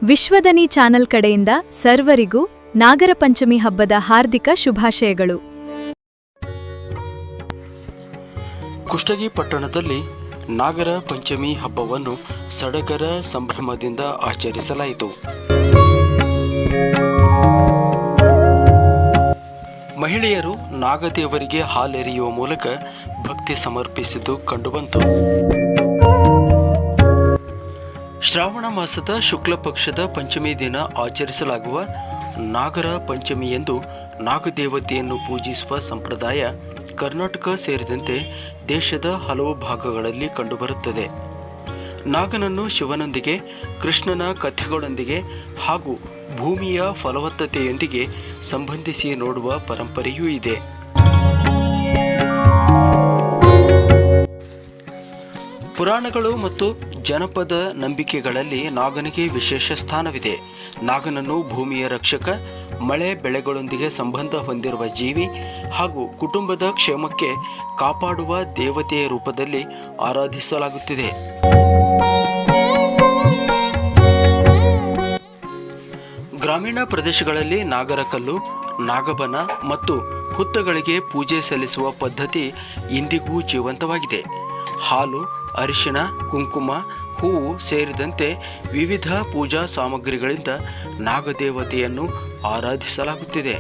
ವಿಶ್ವದನಿ channel ಕಡೆಯಿಂದ ಸರ್ವರಿಗೂ ನಾಗರ ಪಂಚಮಿ ಹಬ್ಬದ ಹಾರ್ದಿಕ ಶುಭಾಶಯಗಳು. ಕುಷ್ಟಗಿ ಪಟ್ಟಣದಲ್ಲಿ ನಾಗರ ಪಂಚಮಿ ಹಬ್ಬವನ್ನು ಸಡಗರ ಸಂಭ್ರಮದಿಂದ ಆಚರಿಸಲಾಯಿತು. ಮಹಿಳೆಯರು ನಾಗದೇವರಿಗೆ ಹಾಲೆರೆಯುವ ಮೂಲಕ ಭಕ್ತಿ ಸಮರ್ಪಿಸಿದ್ದು ಕಂಡುಬಂತು. ಶ್ರಾವಣ ಮಾಸದ ಶುಕ್ಲ ಪಕ್ಷದ ಪಂಚಮಿ ದಿನ ಆಚರಿಸಲಾಗುವ ನಾಗರ ಪಂಚಮಿ ಎಂದು ನಾಗದೇವತೆಯನ್ನು ಪೂಜಿಸುವ ಸಂಪ್ರದಾಯ ಕರ್ನಾಟಕ ಸೇರಿದಂತೆ ದೇಶದ ಹಲವು ಭಾಗಗಳಲ್ಲಿ ಕಂಡುಬರುತ್ತದೆ. ನಾಗನನ್ನು ಶಿವನೊಂದಿಗೆ, ಕೃಷ್ಣನ ಕಥೆಗಳೊಂದಿಗೆ ಹಾಗೂ ಭೂಮಿಯ ಫಲವತ್ತತೆಯೊಂದಿಗೆ ಸಂಬಂಧಿಸಿ ನೋಡುವ ಪರಂಪರೆಯೂ ಇದೆ. ಪುರಾಣಗಳು ಮತ್ತು ಜನಪದ ನಂಬಿಕೆಗಳಲ್ಲಿ ನಾಗನಿಗೆ ವಿಶೇಷ ಸ್ಥಾನವಿದೆ. ನಾಗನನ್ನು ಭೂಮಿಯ ರಕ್ಷಕ, ಮಳೆ ಬೆಳೆಗಳೊಂದಿಗೆ ಸಂಬಂಧ ಹೊಂದಿರುವ ಜೀವಿ ಹಾಗೂ ಕುಟುಂಬದ ಕ್ಷೇಮಕ್ಕೆ ಕಾಪಾಡುವ ದೇವತೆಯ ರೂಪದಲ್ಲಿ ಆರಾಧಿಸಲಾಗುತ್ತಿದೆ. ಗ್ರಾಮೀಣ ಪ್ರದೇಶಗಳಲ್ಲಿ ನಾಗರಕಲ್ಲು, ನಾಗಬನ ಮತ್ತು ಹುತ್ತಗಳಿಗೆ ಪೂಜೆ ಸಲ್ಲಿಸುವ ಪದ್ಧತಿ ಇಂದಿಗೂ ಜೀವಂತವಾಗಿದೆ. ಹಾಲು, ಅರಿಶಿಣ, ಕುಂಕುಮ, ಹೂವು ಸೇರಿದಂತೆ ವಿವಿಧ ಪೂಜಾ ಸಾಮಗ್ರಿಗಳಿಂದ ನಾಗದೇವತೆಯನ್ನು ಆರಾಧಿಸಲಾಗುತ್ತಿದೆ.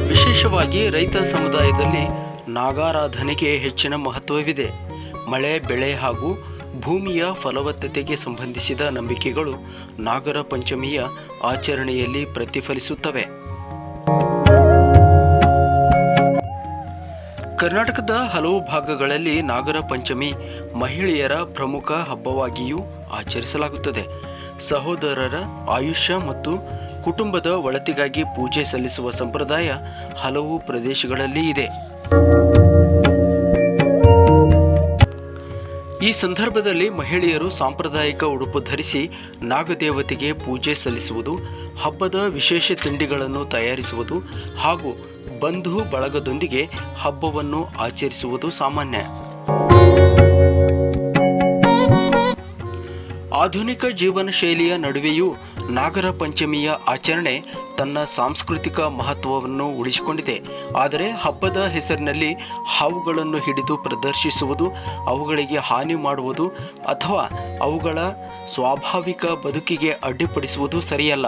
ವಿಶೇಷವಾಗಿ ರೈತ ಸಮುದಾಯದಲ್ಲಿ ನಾಗಾರಾಧನೆಗೆ ಹೆಚ್ಚಿನ ಮಹತ್ವವಿದೆ. ಮಳೆ, ಬೆಳೆ ಹಾಗೂ ಭೂಮಿಯ ಫಲವತ್ತತೆಗೆ ಸಂಬಂಧಿಸಿದ ನಂಬಿಕೆಗಳು ನಾಗರ ಪಂಚಮಿಯ ಆಚರಣೆಯಲ್ಲಿ ಪ್ರತಿಫಲಿಸುತ್ತವೆ. ಕರ್ನಾಟಕದ ಹಲವು ಭಾಗಗಳಲ್ಲಿ ನಾಗರ ಪಂಚಮಿ ಮಹಿಳೆಯರ ಪ್ರಮುಖ ಹಬ್ಬವಾಗಿಯೂ ಆಚರಿಸಲಾಗುತ್ತದೆ. ಸಹೋದರರ ಆಯುಷ್ಯ ಮತ್ತು ಕುಟುಂಬದ ಒಳಿತಿಗಾಗಿ ಪೂಜೆ ಸಲ್ಲಿಸುವ ಸಂಪ್ರದಾಯ ಹಲವು ಪ್ರದೇಶಗಳಲ್ಲಿ ಇದೆ. ಈ ಸಂದರ್ಭದಲ್ಲಿ ಮಹಿಳೆಯರು ಸಾಂಪ್ರದಾಯಿಕ ಉಡುಪು ಧರಿಸಿ ನಾಗದೇವತೆಗೆ ಪೂಜೆ ಸಲ್ಲಿಸುವುದು, ಹಬ್ಬದ ವಿಶೇಷ ತಿಂಡಿಗಳನ್ನು ತಯಾರಿಸುವುದು ಹಾಗೂ ಬಂಧು ಬಳಗದೊಂದಿಗೆ ಹಬ್ಬವನ್ನು ಆಚರಿಸುವುದು ಸಾಮಾನ್ಯ. ಆಧುನಿಕ ಜೀವನ ಶೈಲಿಯ ನಡುವೆಯೂ ನಾಗರ ಪಂಚಮಿಯ ಆಚರಣೆ ತನ್ನ ಸಾಂಸ್ಕೃತಿಕ ಮಹತ್ವವನ್ನು ಉಳಿಸಿಕೊಂಡಿದೆ. ಆದರೆ ಹಬ್ಬದ ಹೆಸರಿನಲ್ಲಿ ಹಾವುಗಳನ್ನು ಹಿಡಿದು ಪ್ರದರ್ಶಿಸುವುದು, ಅವುಗಳಿಗೆ ಹಾನಿ ಮಾಡುವುದು ಅಥವಾ ಅವುಗಳ ಸ್ವಾಭಾವಿಕ ಬದುಕಿಗೆ ಅಡ್ಡಿಪಡಿಸುವುದು ಸರಿಯಲ್ಲ.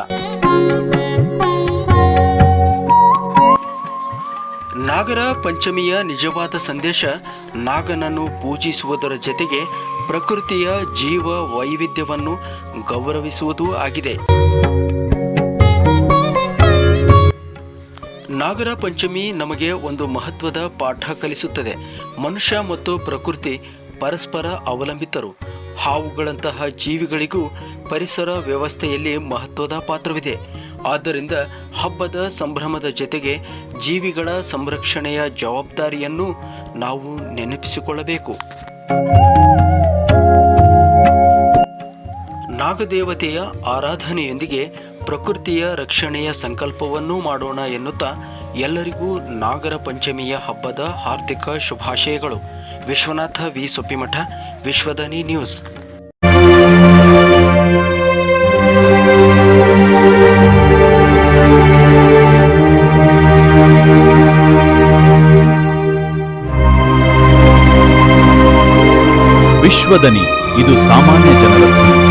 ನಾಗರ ಪಂಚಮಿಯ ನಿಜವಾದ ಸಂದೇಶ ನಾಗನನ್ನು ಪೂಜಿಸುವುದರ ಜೊತೆಗೆ ಪ್ರಕೃತಿಯ ಜೀವ ವೈವಿಧ್ಯವನ್ನು ಗೌರವಿಸುವುದೂ ಆಗಿದೆ. ನಾಗರ ಪಂಚಮಿ ನಮಗೆ ಒಂದು ಮಹತ್ವದ ಪಾಠ ಕಲಿಸುತ್ತದೆ. ಮನುಷ್ಯ ಮತ್ತು ಪ್ರಕೃತಿ ಪರಸ್ಪರ ಅವಲಂಬಿತರು. ಹಾವುಗಳಂತಹ ಜೀವಿಗಳಿಗೂ ಪರಿಸರ ವ್ಯವಸ್ಥೆಯಲ್ಲಿ ಮಹತ್ವದ ಪಾತ್ರವಿದೆ. ಆದ್ದರಿಂದ ಹಬ್ಬದ ಸಂಭ್ರಮದ ಜೊತೆಗೆ ಜೀವಿಗಳ ಸಂರಕ್ಷಣೆಯ ಜವಾಬ್ದಾರಿಯನ್ನು ನಾವು ನೆನಪಿಸಿಕೊಳ್ಳಬೇಕು. ನಾಗದೇವತೆಯ ಆರಾಧನೆಯೊಂದಿಗೆ ಪ್ರಕೃತಿಯ ರಕ್ಷಣೆಯ ಸಂಕಲ್ಪವನ್ನೂ ಮಾಡೋಣ ಎನ್ನುತ್ತಾ ಎಲ್ಲರಿಗೂ ನಾಗರ ಪಂಚಮಿಯ ಹಬ್ಬದ ಹಾರ್ದಿಕ ಶುಭಾಶಯಗಳು. Vishwanath V Soppimath, Vishwadani news. ವಿಶ್ವದನಿ, ಇದು ಸಾಮಾನ್ಯ ಜನರ ಧ್ವನಿ.